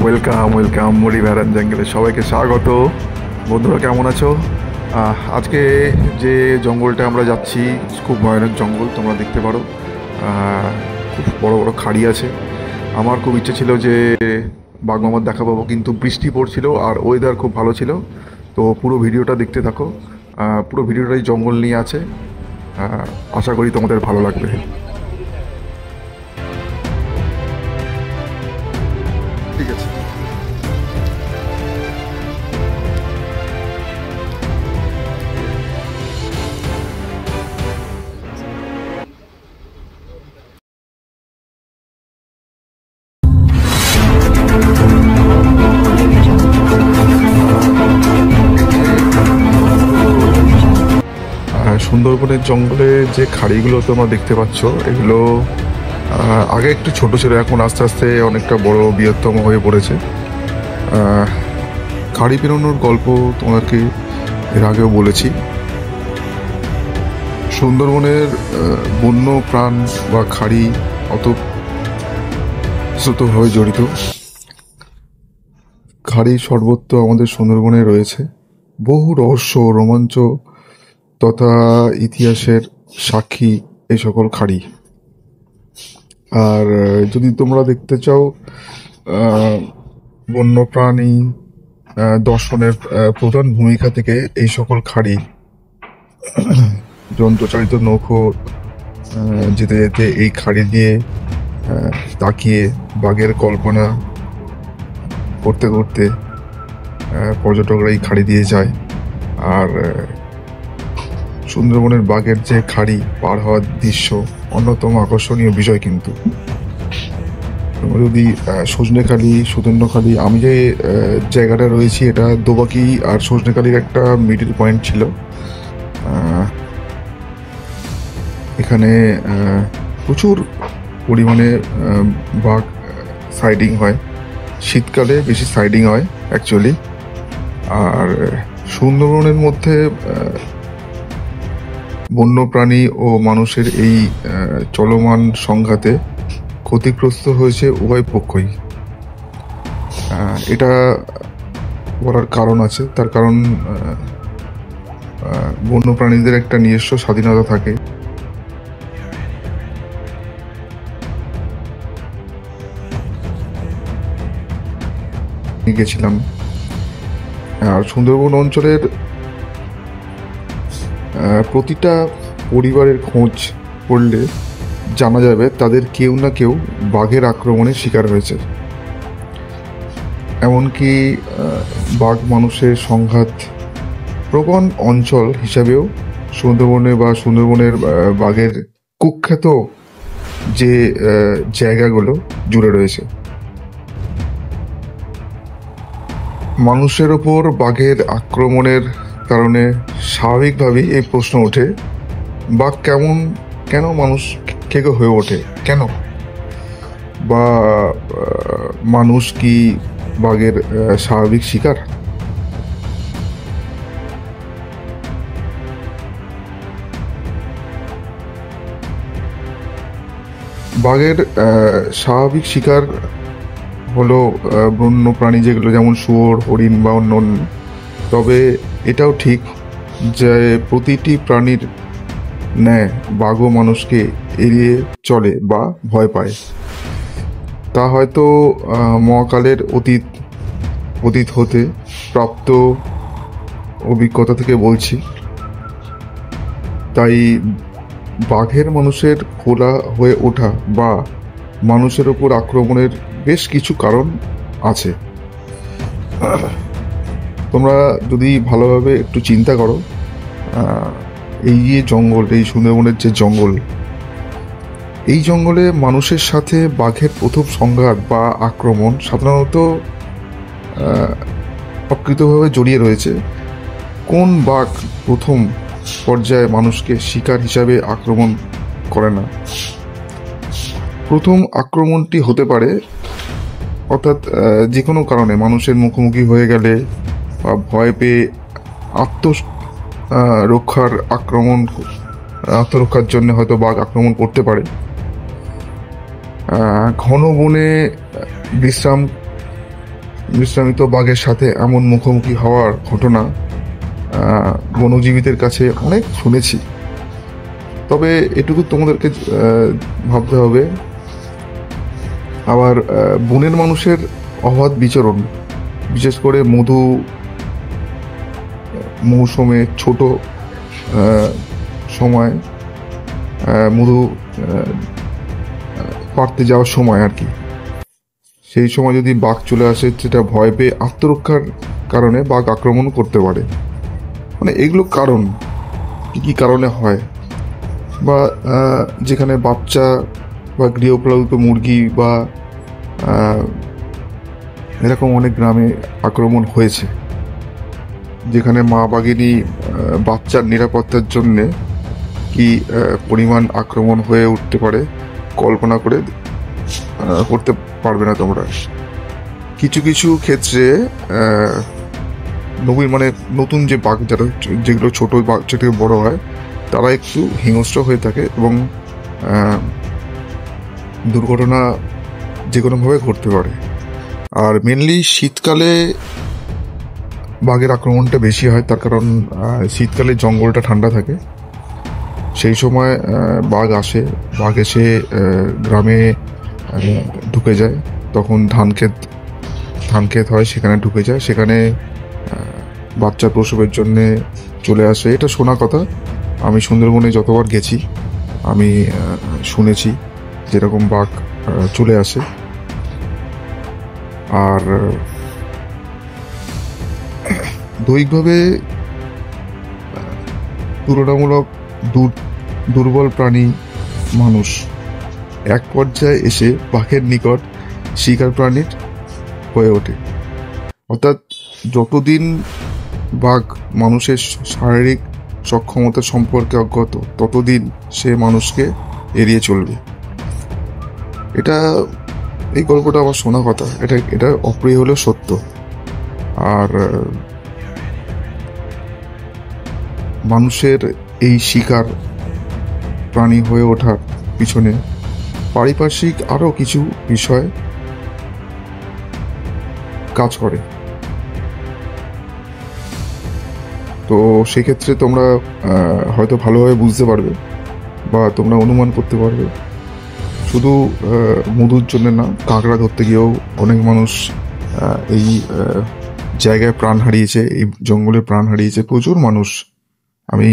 Welcome welcome মুড়ি ভ্যারান জঙ্গলে সবাইকে স্বাগত। বন্ধুরা কেমন আছো? আজকে যে জঙ্গলটা আমরা যাচ্ছি খুব ভয়ানক জঙ্গল, তোমরা দেখতে পারো। খুব বড় বড় খাড়ি আছে। আমার খুব ইচ্ছে ছিল যে বাঘমামার দেখা পাবো, কিন্তু বৃষ্টি পড়ছিল আর ওয়েদার খুব ভালো ছিল। তো পুরো ভিডিওটা দেখতে থাকো। পুরো ভিডিওটাই জঙ্গল নিয়ে আছে। আশা করি তোমাদের ভালো লাগবে। ঠিক আছে। সুন্দরবনের জঙ্গলে যে খাড়িগুলো তোমরা দেখতে পাচ্ছ, এগুলো আগে একটু ছোট ছিল, এখন আস্তে আস্তে অনেকটা বড় বৃহত্তম হয়ে পড়েছে। খাড়ি পেরোনোর গল্প তোমাদেরকে এর আগেও বলেছি। সুন্দরবনের বন্য প্রাণ বা খাড়ি অতপ্রতভাবে জড়িত। খাড়ি সর্বত্র আমাদের সুন্দরবনে রয়েছে। বহু রহস্য, রোমাঞ্চ তথা ইতিহাসের সাক্ষী এই সকল খাড়ি। আর যদি তোমরা দেখতে চাও বন্যপ্রাণী দর্শনের প্রধান ভূমিকা থেকে এই সকল খাড়ি, যন্ত্রচালিত নৌকো যেতে যেতে এই খাড়ি দিয়ে তাকিয়ে বাঘের কল্পনা করতে করতে পর্যটকরা এই খাড়ি দিয়ে যায়। আর সুন্দরবনের বাঘের যে খাড়ি পার হওয়ার দৃশ্য অন্যতম আকর্ষণীয় বিষয়। কিন্তু যদি সজনেখালি, সুদর্ণখালি, আমি যে জায়গাটা রয়েছি এটা দোবাকি আর সজনেখালির একটা মিডল পয়েন্ট ছিল। এখানে প্রচুর পরিমাণে বাঘ সাইডিং হয়। শীতকালে বেশি সাইডিং হয় অ্যাকচুয়ালি। আর সুন্দরবনের মধ্যে বন্যপ্রাণী ও মানুষের এই চলমান সংঘাতে ক্ষতিগ্রস্ত হয়েছে উভয় পক্ষই। এটা বলার কারণ আছে। তার কারণ বন্যপ্রাণীদের একটা নিজস্ব স্বাধীনতা থাকে। গেছিলাম। আর সুন্দরবন অঞ্চলের প্রতিটা পরিবারের খোঁজ করলে জানা যাবে তাদের কেউ না কেউ বাঘের আক্রমণের শিকার হয়েছে। এমনকি বাঘ মানুষের সংঘাত প্রবণ অঞ্চল হিসাবেও সুন্দরবনের বাঘের কুখ্যাত যে জায়গাগুলো জুড়ে রয়েছে। মানুষের ওপর বাঘের আক্রমণের কারণে স্বাভাবিকভাবেই এই প্রশ্ন ওঠে, বাঘ কেন মানুষ খেকো হয়ে ওঠে কেন? বা মানুষ কি বাঘের স্বাভাবিক শিকার? বাঘের স্বাভাবিক শিকার হলো বন্য প্রাণী যেগুলো, যেমন শুয়োর, হরিণ বা অন্যান্য। তবে এটাও ঠিক যে প্রতিটি প্রাণীর ন্যায় বাঘও মানুষকে এড়িয়ে চলে বা ভয় পায়। তা হয়তো মহাকালের অতীত হতে প্রাপ্ত অভিজ্ঞতা থেকে বলছি। তাই বাঘের মানুষের খোলা হয়ে ওঠা বা মানুষের ওপর আক্রমণের বেশ কিছু কারণ আছে। তোমরা যদি ভালোভাবে একটু চিন্তা করো, এই যে জঙ্গল, এই সুন্দরবনের যে জঙ্গল, এই জঙ্গলে মানুষের সাথে বাঘের প্রথম সংঘাত বা আক্রমণ সাধারণত অকৃতভাবে জড়িয়ে রয়েছে। কোন বাঘ প্রথম পর্যায়ে মানুষকে শিকার হিসাবে আক্রমণ করে না? প্রথম আক্রমণটি হতে পারে অর্থাৎ যে কোনো কারণে মানুষের মুখোমুখি হয়ে গেলে বা ভয় পেয়ে আত্মরক্ষার জন্য হয়তো বাঘ আক্রমণ করতে পারে। ঘন বনে বিশ্রাম বিশ্রামিত বাঘের সাথে এমন মুখোমুখি হওয়ার ঘটনা বনজীবীদের কাছে অনেক শুনেছি। তবে এটুকু তোমাদেরকে ভাবতে হবে, আবার বনের মানুষের অবাধ বিচরণ, বিশেষ করে মৌসুমে ছোট সময় মধু পাড়তে যাওয়ার সময় আর কি, সেই সময় যদি বাঘ চলে আসে, সেটা ভয় পেয়ে আত্মরক্ষার কারণে বাঘ আক্রমণ করতে পারে। মানে এগুলো কারণ কি কি কারণে হয়, বা যেখানে বাচ্চা বা গৃহপালিত মুরগি বা এরকম অনেক গ্রামে আক্রমণ হয়েছে, যেখানে মা বাঘিনী বাচ্চার নিরাপত্তার জন্যে কি পরিমাণ আক্রমণ হয়ে উঠতে পারে কল্পনা করতে পারবে না তোমরা। কিছু কিছু ক্ষেত্রে নতুন যে বাঘ যেগুলো ছোট বাচ্চা থেকে বড় হয়, তারা একটু হিংস্র হয়ে থাকে এবং দুর্ঘটনা যে কোনোভাবে ঘটতে পারে। আর মেনলি শীতকালে বাঘের আক্রমণটা বেশি হয়, তার কারণ শীতকালে জঙ্গলটা ঠান্ডা থাকে। সেই সময় বাঘ এসে গ্রামে ঢুকে যায়। তখন ধান ক্ষেত হয়, সেখানে ঢুকে যায়, সেখানে বাচ্চা প্রসবের জন্যে চলে আসে। এটা শোনা কথা, আমি সুন্দরবনে যতবার গেছি আমি শুনেছি যেরকম বাঘ চলে আসে। আর দৈহিকভাবে তুলনামূলক দুর্বল প্রাণী মানুষ এক পর্যায়ে এসে বাঘের নিকট শিকার প্রাণীর হয়ে ওঠে। অর্থাৎ যতদিন বাঘ মানুষের শারীরিক সক্ষমতা সম্পর্কে অজ্ঞাত, ততদিন সে মানুষকে এড়িয়ে চলবে। এই গল্পটা আমার শোনা কথা, এটা অপ্রিয় হলেও সত্য। আর মানুষের এই শিকার প্রাণী হয়ে ওঠার পিছনে পারিপার্শ্বিক আরও কিছু বিষয় কাজ করে। তো সেক্ষেত্রে তোমরা হয়তো ভালোভাবে বুঝতে পারবে বা তোমরা অনুমান করতে পারবে। শুধু মধুর জন্য না, কাঁকড়া ধরতে গিয়েও অনেক মানুষ এই জায়গায় প্রাণ হারিয়েছে, এই জঙ্গলে প্রাণ হারিয়েছে প্রচুর মানুষ। আমি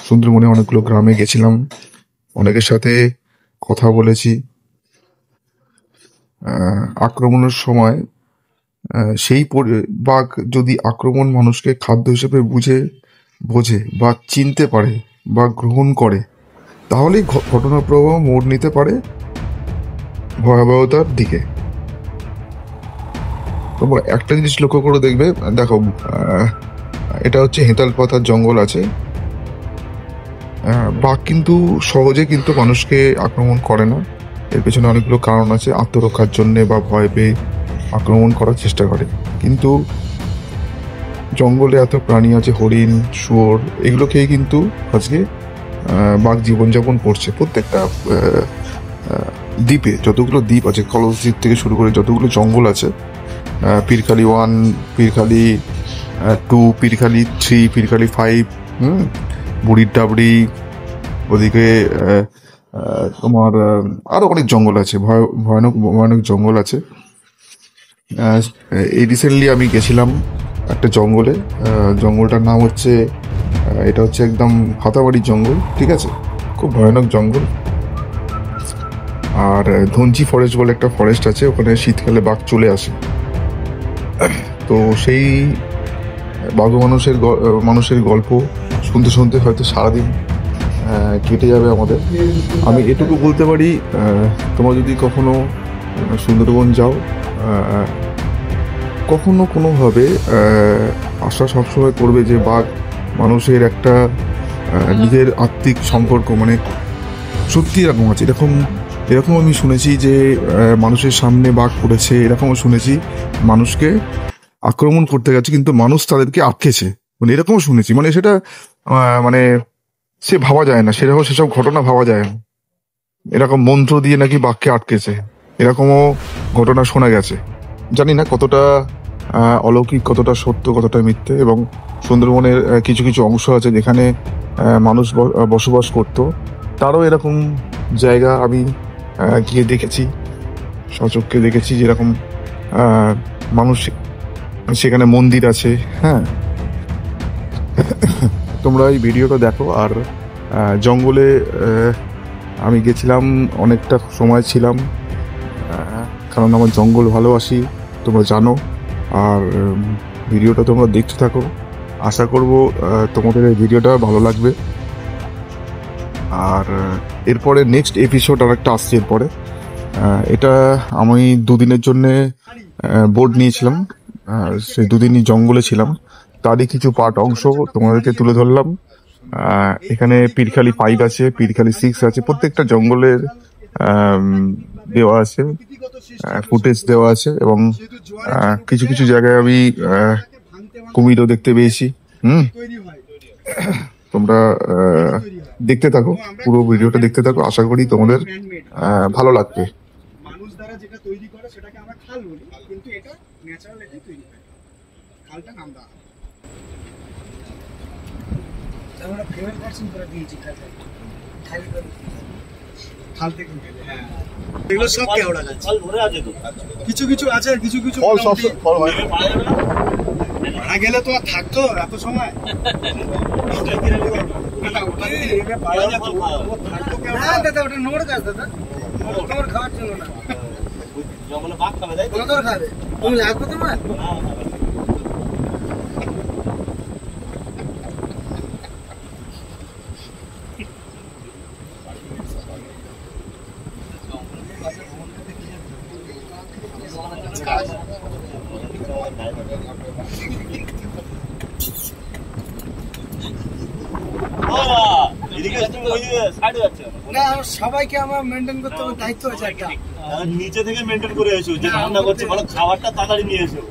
সুন্দরবনে অনেকগুলো গ্রামে গেছিলাম, অনেকের সাথে কথা বলেছি। আক্রমণের সময় সেই বাঘ যদি আক্রমণ মানুষকে খাদ্য হিসেবে বোঝে বা চিনতে পারে বা গ্রহণ করে, তাহলেই ঘটনা প্রবাহ মোড় নিতে পারে ভয়াবহতার দিকে। তোমরা একটা জিনিস লক্ষ্য করে দেখো, এটা হচ্ছে হেতাল পাতার জঙ্গল আছে। বাঘ কিন্তু সহজে কিন্তু মানুষকে আক্রমণ করে না, এর পেছনে অনেকগুলো কারণ আছে। আত্মরক্ষার জন্যে বা ভয় পেয়ে আক্রমণ করার চেষ্টা করে। কিন্তু জঙ্গলে এত প্রাণী আছে, হরিণ, শুয়োর, এগুলো খেয়ে কিন্তু আজকে বাঘ জীবনযাপন করছে। প্রত্যেকটা দ্বীপে, যতগুলো দ্বীপ আছে, কলস দ্বীপ থেকে শুরু করে যতগুলো জঙ্গল আছে, পিরখালি 1, পিরখালি 2, পিরখালি 3, পিরখালি 5, বুড়ির ডাবড়ি, ওদিকে তোমার আরো অনেক জঙ্গল আছে, ভয়ানক ভয়ানক জঙ্গল আছে। এই রিসেন্টলি আমি গেছিলাম একটা জঙ্গলে, জঙ্গলটার নাম হচ্ছে, এটা হচ্ছে একদম হাতাবাড়ির জঙ্গল, ঠিক আছে, খুব ভয়ানক জঙ্গল। আর ধনচি ফরেস্ট বলে একটা ফরেস্ট আছে, ওখানে শীতকালে বাঘ চলে আসে। তো সেই বাঘ মানুষের গল্প শুনতে শুনতে হয়তো সারাদিন কেটে যাবে আমাদের। আমি এটুকু বলতে পারি, তোমরা যদি কখনো সুন্দরবন যাও, কখনো কোনোভাবে আশা সবসময় করবে যে বাঘ মানুষের একটা নিজের আত্মিক সম্পর্ক, মানে সত্যি এরকম আছে। এরকম আমি শুনেছি যে মানুষের সামনে বাঘ পড়েছে, এরকমও শুনেছি মানুষকে আক্রমণ করতে গেছে কিন্তু মানুষ তাদেরকে আটকেছে, মানে এরকমও শুনেছি। মানে সেটা মানে সে ভাবা যায় না, সেসব ঘটনা ভাবা যায় না। এরকম মন্ত্র দিয়ে নাকি বাঘকে আটকেছে, এরকমও ঘটনা শোনা গেছে। জানি না কতটা অলৌকিক, কতটা সত্য, কতটা মিথ্যে। এবং সুন্দরবনের কিছু কিছু অংশ আছে যেখানে মানুষ বসবাস করতো, তারও এরকম জায়গা আমি গিয়ে দেখেছি, সচক্ষে দেখেছি, যেরকম মানুষ, সেখানে মন্দির আছে। হ্যাঁ, তোমরা এই ভিডিওটা দেখো। আর জঙ্গলে আমি গেছিলাম, অনেকটা সময় ছিলাম, কারণ আমার জঙ্গল ভালোবাসি, তোমরা জানো। আর ভিডিওটা তোমরা দেখতে থাকো, আশা করব তোমাদের এই ভিডিওটা ভালো লাগবে। আর এরপরে নেক্সট এপিসোড আর একটা আসছে এরপরে। এটা আমি দুদিনের জন্যে বোর্ড নিয়েছিলাম, সেই দুদিনই জঙ্গলে ছিলাম, তারই কিছু পার্ট অংশ তোমাদেরকে তুলে ধরলাম। এখানে পীরখালি 5 আছে, পীরখালি 6 আছে, প্রত্যেকটা জঙ্গলের দেওয়া আছে, ফুটেজ দেওয়া আছে। এবং কিছু কিছু জায়গায় আমি কুমিরও দেখতে পেয়েছি। তোমরা দেখতে থাকো, পুরো ভিডিওটা দেখতে থাকো, আশা করি তোমাদের ভালো লাগবে। মানুষ দ্বারা যেটা তৈরি করে সেটাকে আমরা খাল বলি, কিন্তু এটা ন্যাচারাল এটাই তৈরি হয়, খালটা নাম দেওয়া আমরা ফেভার পার্সন করে দিয়েছি খাল থেকে। হ্যাঁ, এগুলো সব কেওড়া গাছ, ফল ধরে আছে তো, কিছু কিছু আছে, কিছু কিছু ফল সব ফল হয় মারা গেলে তো আর থাকতো এত সময়। দাদা ওটা নোড় গাছ, দাদা তোমার খাওয়ার জন্য না, জঙ্গলে বাঘ খাবে, তাই তো খাবে, তুমি লাগবে তোমার। না, সবাইকে আমার মেনটেন করতে হবে, দায়িত্ব আছে একটা। নিচে থেকে মেনটেন করে এসো, যে রান্না করছে ভালো খাবারটা তাড়াতাড়ি নিয়ে এসো।